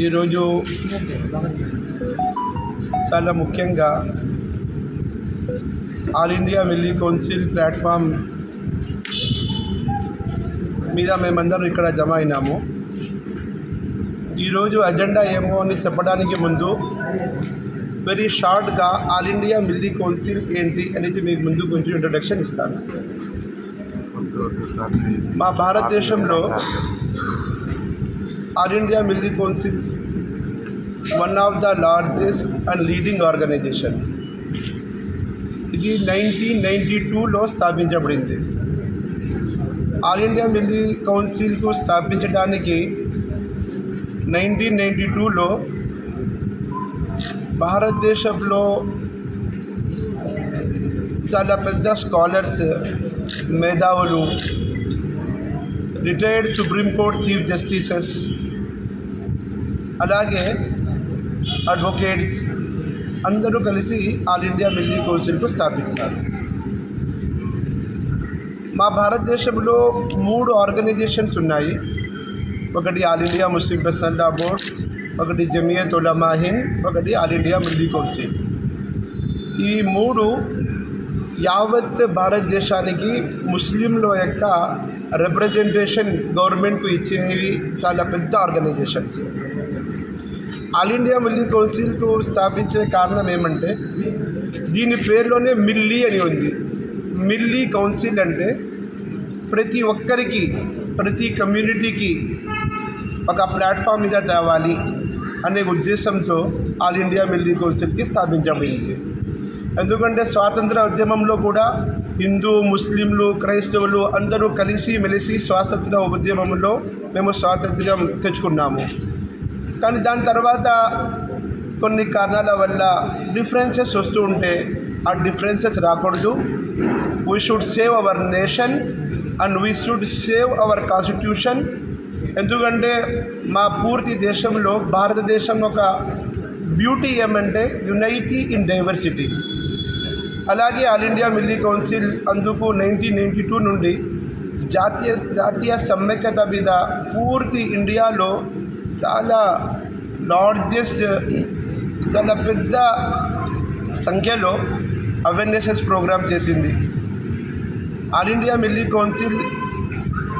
ఈరోజు చాలా ముఖ్యంగా all India Milli council platform మీద మేమందరం ఇక్కడ జమ అయినాము. ఈరోజు అజెండా ఏమో అని చెప్పడానికి ముందు వెరీ షార్ట్గా ఆల్ ఇండియా మిల్లీ కౌన్సిల్ ఏంటి అనేది మీకు ముందు కొంచెం ఇంట్రొడక్షన్ ఇస్తాను. మా భారతదేశంలో All India Milli Council one of the largest and leading organization. ఇది 1992లో స్థాపించబడింది. ఆల్ ఇండియా మిల్లీ కౌన్సిల్కు స్థాపించడానికి 1992లో భారతదేశంలో చాలా పెద్ద స్కాలర్స్, మేధావులు, రిటైర్డ్ సుప్రీంకోర్టు చీఫ్ జస్టిసెస్, అలాగే అడ్వకేట్స్ అందరూ కలిసి ఆల్ ఇండియా మిల్లీ కౌన్సిల్కు స్థాపించారు. మా భారతదేశంలో 3 ఆర్గనైజేషన్స్ ఉన్నాయి. ఒకటి ఆల్ ఇండియా ముస్లిం పర్సనల్ లా బోర్డ్, ఒకటి జమియత్ ఉలమా హింద్, ఒకటి ఆల్ ఇండియా మిల్లీ కౌన్సిల్. ఈ 3 యావత్ భారతదేశానికి ముస్లింల యొక్క రిప్రజెంటేషన్ గవర్నమెంట్కు ఇచ్చేవి చాలా పెద్ద ఆర్గనైజేషన్స్. ఆల్ ఇండియా మిల్లీ కౌన్సిల్కు స్థాపించే కారణం ఏమంటే దీని పేరులోనే మిల్లీ అని ఉంది. మిల్లీ కౌన్సిల్ అంటే ప్రతి ఒక్కరికి, ప్రతి కమ్యూనిటీకి ఒక ప్లాట్ఫామ్ మీద తేవాలి అనే ఉద్దేశంతో ఆల్ ఇండియా మిల్లీ కౌన్సిల్కి స్థాపించబడింది. ఎందుకంటే స్వాతంత్ర ఉద్యమంలో కూడా హిందూ, ముస్లింలు, క్రైస్తవులు అందరూ కలిసి మెలిసి స్వాతంత్ర ఉద్యమంలో మేము స్వాతంత్ర్యం తెచ్చుకున్నాము. కానీ దాని తర్వాత కొన్ని కారణాల వల్ల డిఫరెన్సెస్ వస్తూ ఉంటే ఆ డిఫరెన్సెస్ రాకూడదు. We should save our nation and we should save our constitution. ఎందుకంటే మా పూర్తి దేశంలో భారతదేశం ఒక బ్యూటీ ఏమంటే యునైటీ ఇన్ డైవర్సిటీ. అలాగే ఆల్ ఇండియా మిల్లీ కౌన్సిల్ అందుకు 1992 నుండి జాతీయ సమైక్యత మీద పూర్తి ఇండియాలో చాలా లార్జెస్ట్, చాలా పెద్ద సంఖ్యలో అవేర్నెస్ ప్రోగ్రామ్ చేసింది. ఆల్ ఇండియా మిల్లీ కౌన్సిల్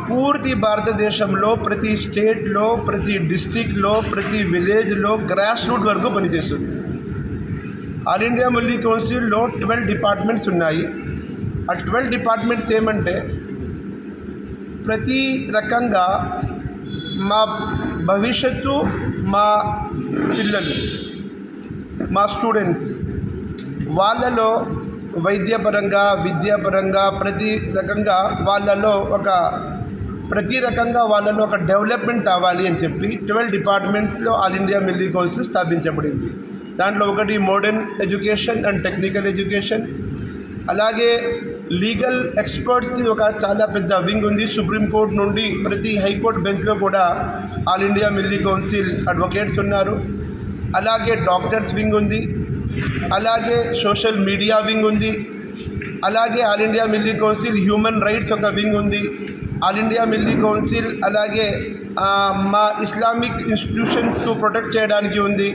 పూర్తి భారతదేశంలో ప్రతి స్టేట్లో, ప్రతి డిస్టిక్లో, ప్రతి విలేజ్లో గ్రాస్ రూట్ వరకు పనిచేస్తుంది. ఆల్ ఇండియా మిల్లీ కౌన్సిల్లో 12 డిపార్ట్మెంట్స్ ఉన్నాయి. ఆ 12 డిపార్ట్మెంట్స్ ఏమంటే ప్రతి రకంగా మా భవిష్యత్తు, మా పిల్లలు, మా స్టూడెంట్స్ వాళ్ళలో వైద్యపరంగా, విద్యాపరంగా ప్రతి రకంగా వాళ్ళలో ఒక డెవలప్మెంట్ అవ్వాలి అని చెప్పి 12 డిపార్ట్మెంట్స్లో ఆల్ ఇండియా మిల్లీ కౌన్సిల్ స్థాపించబడింది. దాంట్లో ఒకటి modern education and technical education, అలాగే లీగల్ ఎక్స్పర్ట్స్ది ఒక చాలా పెద్ద వింగ్ ఉంది. సుప్రీంకోర్టు నుండి ప్రతి హైకోర్టు బెంచ్లో కూడా all India Milli council advocates ఉన్నారు. అలాగే డాక్టర్స్ వింగ్ ఉంది, అలాగే సోషల్ మీడియా వింగ్ ఉంది, అలాగే all India Milli council human rights ఒక వింగ్ ఉంది. ఆల్ ఇండియా మిల్లీ కౌన్సిల్ అలాగే మా ఇస్లామిక్ ఇన్స్టిట్యూషన్స్కు ప్రొటెక్ట్ చేయడానికి ఉంది.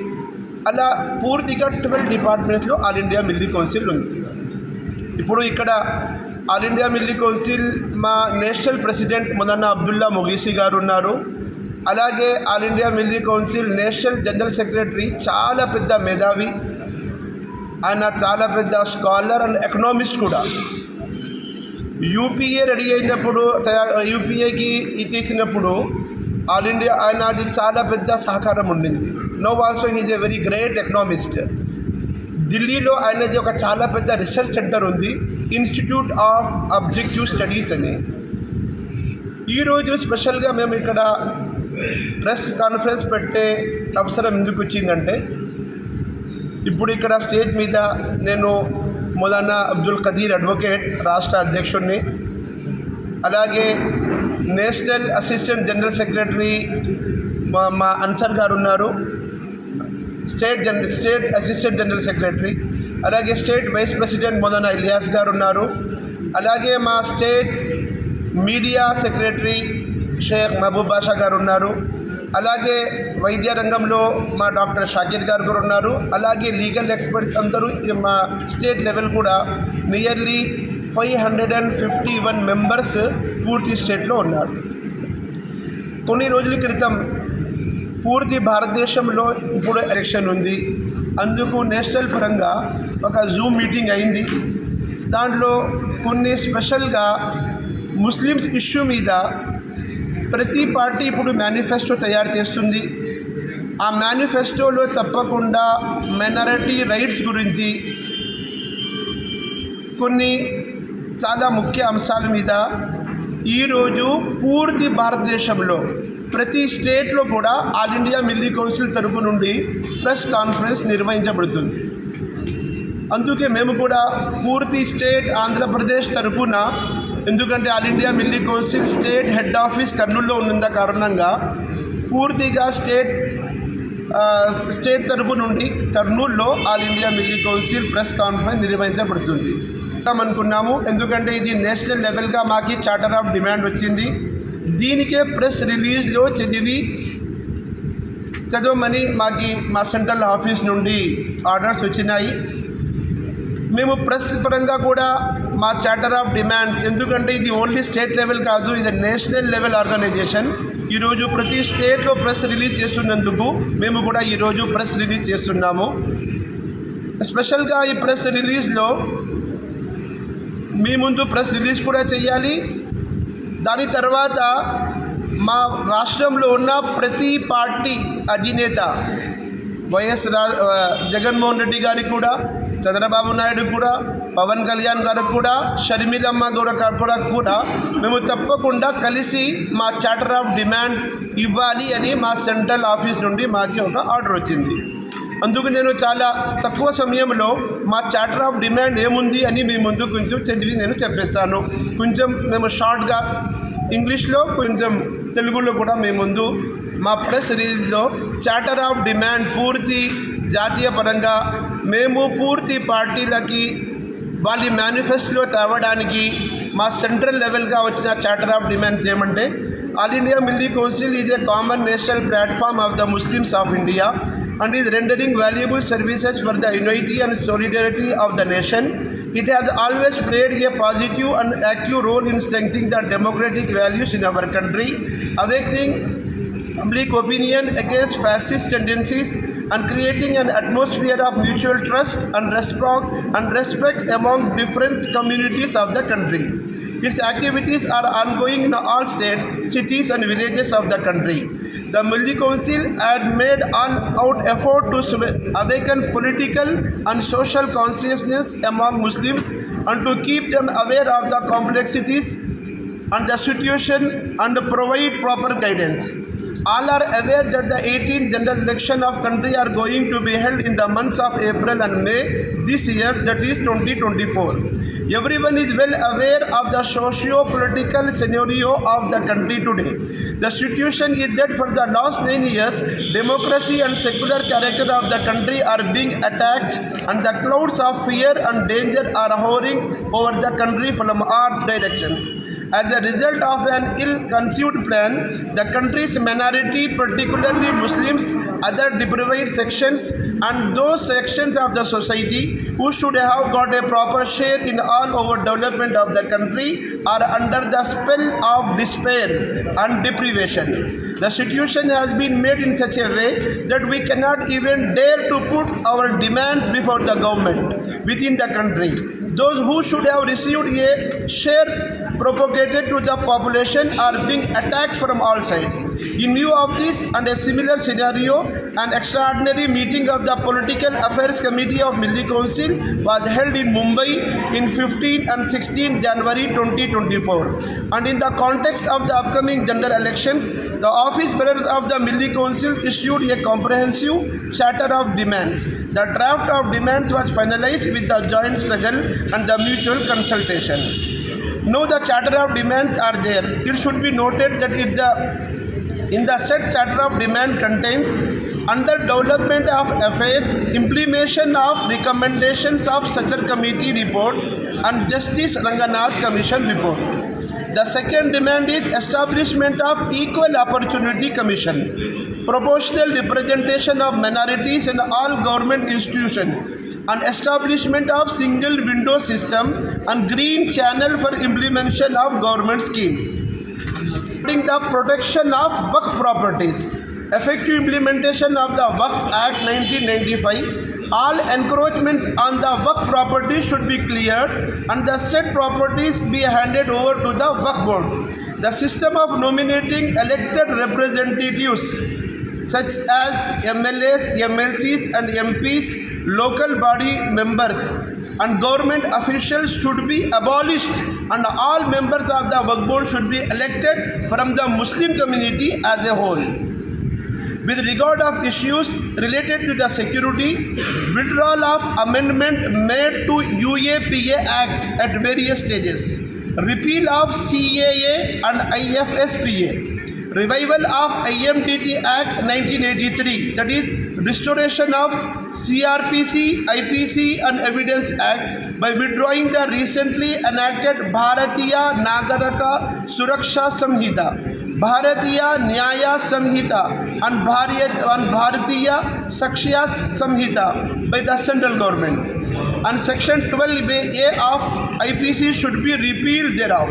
అలా పూర్తిగా 12 డిపార్ట్మెంట్స్లో ఆల్ ఇండియా మిల్లీ కౌన్సిల్ ఉంది. ఇప్పుడు ఇక్కడ ఆల్ ఇండియా మిల్లీ కౌన్సిల్ మా నేషనల్ ప్రెసిడెంట్ మౌలానా అబ్దుల్లా మొగీసీ గారు ఉన్నారు. అలాగే all India Milli council national general secretary చాలా పెద్ద మేధావి, ఆయన చాలా పెద్ద స్కాలర్ అండ్ ఎకనామిస్ట్ కూడా. యూపీఏ రెడీ అయినప్పుడు, యూపీఏకి ఇచ్చేసినప్పుడు ఆల్ ఇండియా ఆయన అది చాలా పెద్ద సహకారం ఉండింది. No also he's a very great economist. ఢిల్లీలో ఆయనది ఒక చాలా పెద్ద రీసెర్చ్ సెంటర్ ఉంది, ఇన్స్టిట్యూట్ ఆఫ్ అబ్జెక్టివ్ స్టడీస్ అని. ఈరోజు స్పెషల్గా మేము ఇక్కడ ప్రెస్ కాన్ఫరెన్స్ పెట్టే అవసరం ఎందుకు వచ్చిందంటే ఇప్పుడు ఇక్కడ స్టేజ్ మీద నేను మౌలానా అబ్దుల్ ఖదీర్ అడ్వకేట్ రాష్ట్ర అధ్యక్షుడిని, అలాగే నేషనల్ అసిస్టెంట్ జనరల్ సెక్రటరీ మా అన్సర్ గారు ఉన్నారు, స్టేట్ అసిస్టెంట్ జనరల్ సెక్రటరీ, అలాగే state vice president Maulana Ilyas గారు ఉన్నారు, అలాగే మా state media secretary Sheikh Mahaboob Basha గారు ఉన్నారు, అలాగే వైద్య రంగంలో మా డాక్టర్ షాకిర్ గారు కూడా ఉన్నారు. అలాగే లీగల్ ఎక్స్పర్ట్స్ అందరూ మా స్టేట్ లెవెల్ కూడా నియర్లీ 551 మెంబర్స్ పూర్తి స్టేట్లో ఉన్నారు. కొన్ని రోజుల క్రితం పూర్తి భారతదేశంలో ఇప్పుడు ఎలక్షన్ ఉంది. అందుకు నేషనల్ పరంగా ఒక జూమ్ మీటింగ్ అయింది. దాంట్లో కొన్ని స్పెషల్గా ముస్లిమ్స్ ఇష్యూ మీద ప్రతి పార్టీ ఇప్పుడు మేనిఫెస్టో తయారు చేస్తుంది. ఆ మేనిఫెస్టోలో తప్పకుండా మైనారిటీ రైట్స్ గురించి కొన్ని చాలా ముఖ్య అంశాల మీద ఈరోజు పూర్తి భారతదేశంలో ప్రతి స్టేట్లో కూడా ఆల్ ఇండియా మిల్లీ కౌన్సిల్ తరపు నుండి ప్రెస్ కాన్ఫరెన్స్ నిర్వహించబడుతుంది. అందుకే మేము కూడా పూర్తి స్టేట్ ఆంధ్రప్రదేశ్ తరపున, ఎందుకంటే all India Milli council state head office కర్నూలులో ఉన్న కారణంగా పూర్తిగా స్టేట్ తరపు నుండి కర్నూలులో all India Milli council press conference నిర్వహించబడుతుంది అనుకున్నాము. ఎందుకంటే ఇది నేషనల్ లెవెల్గా మాకు చార్టర్ ఆఫ్ డిమాండ్ వచ్చింది. దీనికే ప్రెస్ రిలీజ్లో చదవమని మా సెంట్రల్ ఆఫీస్ నుండి ఆర్డర్స్ వచ్చినాయి. మేము ప్రెస్ పరంగా కూడా మా చార్టర్ ఆఫ్ డిమాండ్స్, ఎందుకంటే ఇది ఓన్లీ స్టేట్ లెవెల్ కాదు, ఇది నేషనల్ లెవెల్ ఆర్గనైజేషన్. ఈరోజు ప్రతి స్టేట్లో ప్రెస్ రిలీజ్ చేస్తున్నందుకు మేము కూడా ఈరోజు ప్రెస్ రిలీజ్ చేస్తున్నాము. స్పెషల్గా ఈ ప్రెస్ రిలీజ్లో మీ ముందు ప్రెస్ రిలీజ్ కూడా చేయాలి. దాని తర్వాత మా రాష్ట్రంలో ఉన్న ప్రతి పార్టీ అధినేత వైఎస్ జగన్మోహన్ రెడ్డి గారికి కూడా, చంద్రబాబు నాయుడు కూడా, పవన్ కళ్యాణ్ గారికి కూడా, షర్మిలమ్మ కూడా మేము తప్పకుండా కలిసి మా చార్టర్ ఆఫ్ డిమాండ్ ఇవ్వాలి అని మా సెంట్రల్ ఆఫీస్ నుండి మాకు ఒక ఆర్డర్ వచ్చింది. అందుకు నేను చాలా తక్కువ సమయంలో మా చార్టర్ ఆఫ్ డిమాండ్ ఏముంది అని మీ ముందు కొంచెం చదివి నేను చెప్పేస్తాను. కొంచెం మేము షార్ట్గా ఇంగ్లీష్లో, కొంచెం తెలుగులో కూడా మీ ముందు మా ప్రెస్ రిలీజ్లో చార్టర్ ఆఫ్ డిమాండ్ పూర్తి జాతీయ పరంగా మేము పూర్తి పార్టీలకి వాళ్ళ మేనిఫెస్టోలో తేవడానికి మా సెంట్రల్ లెవెల్గా వచ్చిన చార్టర్ ఆఫ్ డిమాండ్స్ ఏమంటే, all India Milli council is a common national platform of the Muslims of India and is rendering valuable services for the unity and solidarity of the nation. It has always played a positive and active role in strengthening the democratic values in our country, awakening public opinion against fascist tendencies and creating an atmosphere of mutual trust and respect among different communities of the country. Its activities are ongoing in all states, cities and villages of the country. The Milli Council had made an effort to awaken political and social consciousness among Muslims and to keep them aware of the complexities and the situation and provide proper guidance. All are aware that the 18th general election of country are going to be held in the months of April and May this year, that is 2024. Everyone is well aware of the socio-political scenario of the country today. The situation is that for the last 9 years, democracy and secular character of the country are being attacked and the clouds of fear and danger are hovering over the country from all directions. As a result of an ill-conceived plan, the country's minority, particularly Muslims, other deprived sections, and those sections of the society who should have got a proper share in all over development of the country, are under the spell of despair and deprivation. The situation has been made in such a way that we cannot even dare to put our demands before the government within the country. Those who should have received a share propagated to the population are being attacked from all sides. In view of this and a similar scenario, an extraordinary meeting of the Political Affairs Committee of Milli Council was held in Mumbai in 15 and 16 January 2024. And in the context of the upcoming general elections, the office bearers of the Milli Council issued a comprehensive charter of demands. The draft of demands was finalized with the joint struggle and the mutual consultation. Now the charter of demands are there. It should be noted that in the said charter of demand contains under development of affairs, implementation of recommendations of such a committee report and Justice Ranganath Commission report. The second demand is establishment of Equal Opportunity Commission. proportional representation of minorities in all government institutions, and establishment of single window system and green channel for implementation of government schemes. The protection of Waqf properties. Effective implementation of the Waqf Act 1995. All encroachments on the Waqf property should be cleared and the said properties be handed over to the Waqf board. The system of nominating elected representatives such as MLAs, MLCs and MPs, local body members and government officials should be abolished, and all members of the Waqf board should be elected from the Muslim community as a whole. With regard of issues related to the security, withdrawal of amendment made to UAPA Act at various stages, repeal of CAA and IFSPA, revival of IMDT Act 1983, that is restoration of CRPC, IPC and Evidence Act by withdrawing the recently enacted Bharatiya Nagarika Suraksha Samhita, Bharatiya Nyaya Samhita and Bharatiya Sakshya Samhita by the central government, and section 12A of IPC should be repealed thereof.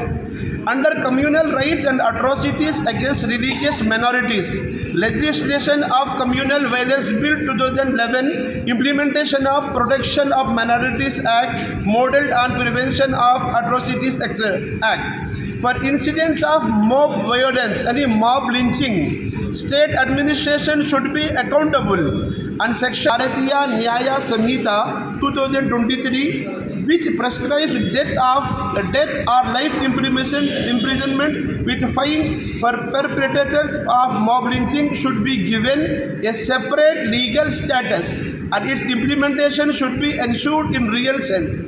Under communal rights and atrocities against religious minorities, legislation of Communal Violence Bill 2011, implementation of Protection of Minorities Act, modeled on Prevention of Atrocities Act. For incidents of mob violence and mob lynching, state administration should be accountable. And section Bharatiya Nyaya Samhita 2023, which prescribes death or life imprisonment with fine for perpetrators of mob lynching, should be given a separate legal status, and its implementation should be ensured in real sense.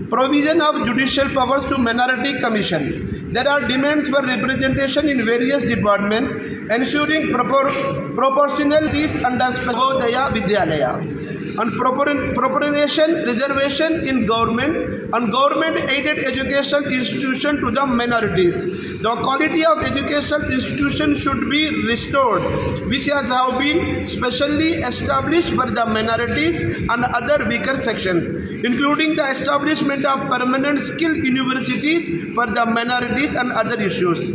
Provision of judicial powers to Minority Commission. There are demands for representation in various departments, ensuring proportionalities under Navodaya Vidyalaya, and proportionation reservation in government and government-aided educational institution to the minorities. The quality of educational institution should be restored, which has been specially established for the minorities and other weaker sections, including the establishment of permanent skill universities for the minorities and other issues.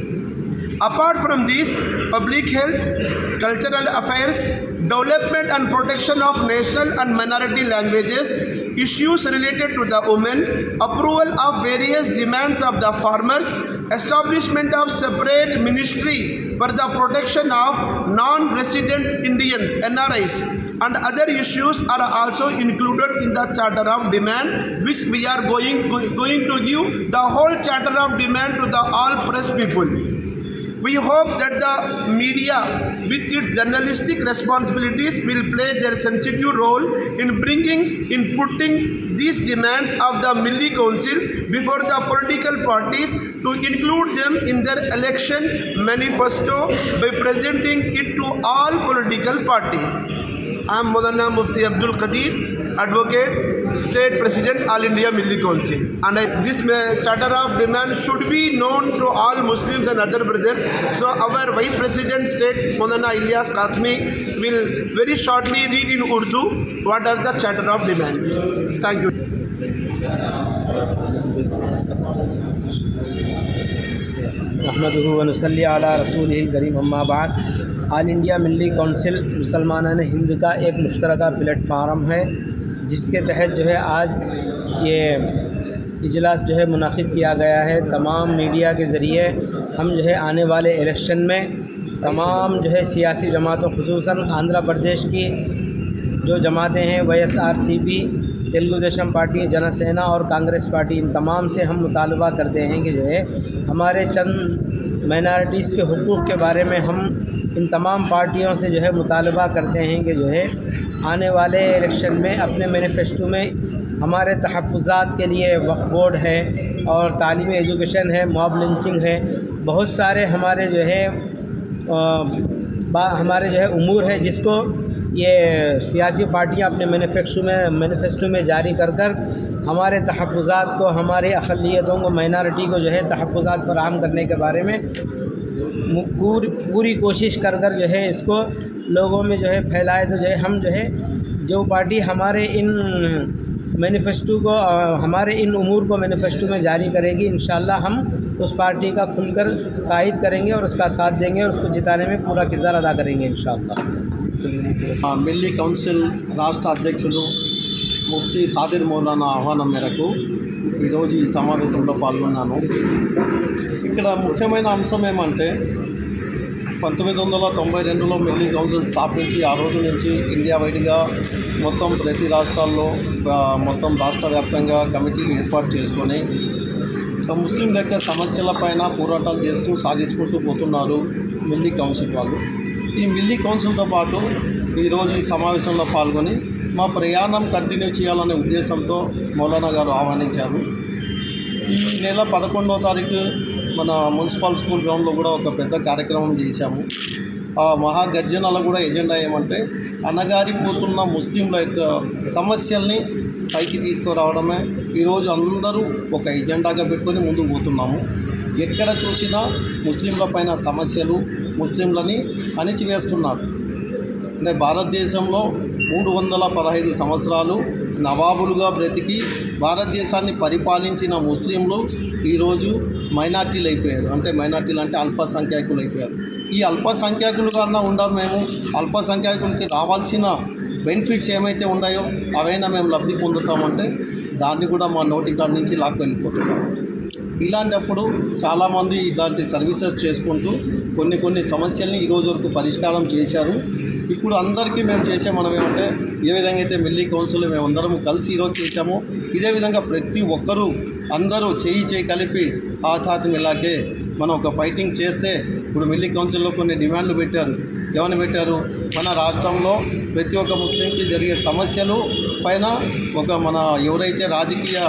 Apart from this, public health, cultural affairs, development and protection of national and minority languages, issues related to the women, approval of various demands of the farmers, establishment of separate ministry for the protection of non-resident Indians, NRIs, and other issues are also included in the Charter of Demand, which we are going to give the whole Charter of Demand to the all press people. We hope that the media, with its journalistic responsibilities, will play their sensitive role in putting these demands of the Milli Council before the political parties to include them in their election manifesto by presenting it to all political parties. I am Maulana Mufti Abdul Qadir, Advocate, State President, All India Milli Council. And this Charter of Demand should be known to all Muslims and other brothers. So our Vice President State, Maulana Ilyas Qasmi, will very shortly read in Urdu what are the Charter of Demands. Thank you. रहमतुहु व नसल्ली अला रसूलिहिल करीम अम्मा बाद। All India मिल्ली council मुसलमानान Hind का एक मुश्तरका platform है, जिसके तहत जो है आज ये इजलास जो है मुनाकिद किया गया है। तमाम मीडिया के ज़रिए हम जो है आने वाले इलेक्शन में तमाम जो है सियासी जमातों, खुसूसन आंध्र प्रदेश की जो जमातें हैं YSRCP, तेलुगु देशम पार्टी, जनसेना और कांग्रेस पार्टी, इन तमाम से हम मुतालबा करते हैं कि जो है हमारे चंद माइनॉरिटीज़ के हुकूक़ के बारे में हम इन तमाम पार्टियों से जो है मुतालबा करते हैं कि जो है आने वाले इलेक्शन में अपने मैनिफेस्टो में हमारे तहफ़्फ़ुज़ात के लिए वक्फ बोर्ड है और तालीमी एजुकेशन है, मॉब लिंचिंग है, बहुत सारे हमारे जो है उमूर है जिसको ये सियासी पार्टियां अपने मैनिफेस्टो में जारी कर हमारे तहफ़्फ़ुज़ात को, हमारे अक़लियतों को, माइनॉरिटी को जो है तहफ़्फ़ुज़ात फ़राहम करने के बारे में पूरी कोशिश कर जो है इसको लोगों में जो है फैलाए, तो जो है हम जो है जो पार्टी हमारे इन मैनिफेस्टो को हमारे इन उमूर को मैनिफेस्टो में जारी करेगी, इंशाल्लाह हम उस पार्टी का खुलकर तायद करेंगे और उसका साथ देंगे और उसको जिताने में पूरा किरदार अदा करेंगे इंशाल्लाह। మిల్లీ కౌన్సిల్ రాష్ట్ర అధ్యక్షులు ముఫ్తీ ఖాదిర్ మౌలానా ఆహ్వానం మేరకు ఈరోజు ఈ సమావేశంలో పాల్గొన్నాను. ఇక్కడ ముఖ్యమైన అంశం ఏమంటే 1992లో మిల్లీ కౌన్సిల్ స్థాపించి ఆ రోజు నుంచి ఇండియా వైడ్గా మొత్తం ప్రతి రాష్ట్రాల్లో మొత్తం రాష్ట్ర వ్యాప్తంగా కమిటీలు ఏర్పాటు చేసుకొని ముస్లిం యొక్క సమస్యలపైన పోరాటాలు చేస్తూ సాగించుకుంటూ పోతున్నారు మిల్లీ కౌన్సిల్ వాళ్ళు. ఈ మిల్లీ కౌన్సిల్తో పాటు ఈరోజు ఈ సమావేశంలో పాల్గొని మా ప్రయాణం కంటిన్యూ చేయాలనే ఉద్దేశంతో మౌలానా గారు ఆహ్వానించారు. ఈ నెల 11వ తారీఖు మన మున్సిపల్ స్కూల్ గ్రౌండ్లో కూడా ఒక పెద్ద కార్యక్రమం చేశాము. ఆ మహాగర్జనలో కూడా ఎజెండా ఏమంటే అణగారిపోతున్న ముస్లింల యొక్క సమస్యల్ని పైకి తీసుకురావడమే. ఈరోజు అందరూ ఒక ఎజెండాగా పెట్టుకొని ముందుకు పోతున్నాము. ఎక్కడ చూసినా ముస్లింల పైన సమస్యలు, ముస్లింలని అణిచివేస్తున్నారు. అంటే భారతదేశంలో 315 సంవత్సరాలు నవాబులుగా బ్రతికి భారతదేశాన్ని పరిపాలించిన ముస్లింలు ఈరోజు మైనార్టీలు అయిపోయారు. అంటే మైనార్టీలు అంటే అల్పసంఖ్యాకులు అయిపోయారు. ఈ అల్పసంఖ్యాకులు కన్నా మేము అల్పసంఖ్యాకులకి రావాల్సిన బెనిఫిట్స్ ఏమైతే ఉన్నాయో అవైనా మేము లబ్ధి పొందుతామంటే దాన్ని కూడా మా నోటి కాడి నుంచి లాక్కు వెళ్ళిపోతున్నాం. ఇలాంటప్పుడు చాలామంది ఇలాంటి సర్వీసెస్ చేసుకుంటూ కొన్ని సమస్యల్ని ఈరోజు వరకు పరిష్కారం చేశారు. ఇప్పుడు అందరికీ మేము చేసే మనం ఏమంటే ఏ విధంగా అయితే మిల్లీ కౌన్సిల్ మేమందరం కలిసి ఈరోజు చేశామో ఇదే విధంగా ప్రతి ఒక్కరూ అందరూ చేయి కలిపి ఆతాత్ మిలాకే మనం ఒక ఫైటింగ్ చేస్తే ఇప్పుడు మిల్లీ కౌన్సిల్లో కొన్ని డిమాండ్లు పెట్టారు. ఏమని పెట్టారు? మన రాష్ట్రంలో ప్రతి ఒక్క ముస్లింకి జరిగే సమస్యలు పైన ఒక మన ఎవరైతే రాజకీయ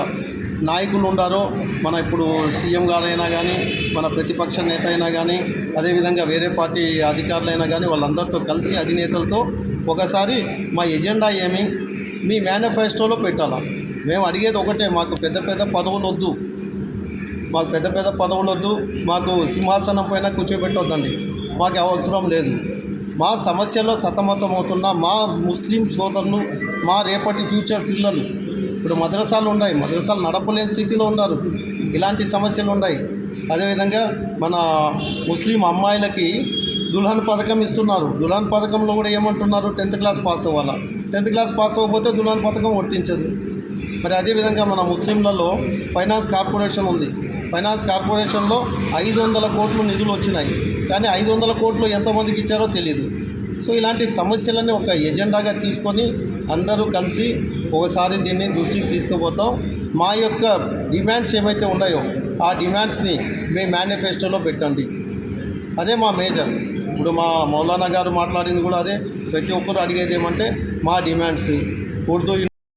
నాయకులు ఉండారో మన ఇప్పుడు సీఎం గారైనా కానీ మన ప్రతిపక్ష నేత అయినా కానీ అదేవిధంగా వేరే పార్టీ అధికారులైనా కానీ వాళ్ళందరితో కలిసి అధినేతలతో ఒకసారి మా ఎజెండా ఏమి మీ మేనిఫెస్టోలో పెట్టాలా. మేము అడిగేది ఒకటే, మాకు పెద్ద పదవులు వద్దు, మాకు సింహాసనం పైన కూర్చోబెట్టొద్దండి, మాకు అవసరం లేదు. మా సమస్యల్లో సతమతమవుతున్న మా ముస్లిం సోదరులు, మా రేపటి ఫ్యూచర్ పిల్లలు ఇప్పుడు మద్రసాలు ఉన్నాయి, మద్రసాలు నడపలేని స్థితిలో ఉన్నారు. ఇలాంటి సమస్యలు ఉన్నాయి. అదేవిధంగా మన ముస్లిం అమ్మాయిలకి దుల్హన్ పథకం ఇస్తున్నారు. దుల్హన్ పథకంలో కూడా ఏమంటున్నారు? 10th క్లాస్ పాస్ అవ్వాలా. 10th క్లాస్ పాస్ అవ్వకపోతే దుల్హన్ పథకం వర్తించదు. మరి అదేవిధంగా మన ముస్లింలలో ఫైనాన్స్ కార్పొరేషన్ ఉంది. ఫైనాన్స్ కార్పొరేషన్లో 500 కోట్లు నిధులు వచ్చినాయి. కానీ 500 కోట్లు ఎంతమందికి ఇచ్చారో తెలియదు. సో ఇలాంటి సమస్యలన్నీ ఒక ఎజెండాగా తీసుకొని అందరూ కలిసి ఒకసారి దీన్ని దృష్టికి తీసుకుపోతాం. మా యొక్క డిమాండ్స్ ఏమైతే ఉన్నాయో ఆ డిమాండ్స్ని మీ మేనిఫెస్టోలో పెట్టండి. అదే మా మేజర్. ఇప్పుడు మా మౌలానా గారు మాట్లాడింది కూడా అదే. ప్రతి ఒక్కరు అడిగేది ఏమంటే మా డిమాండ్స్ ఉర్దూ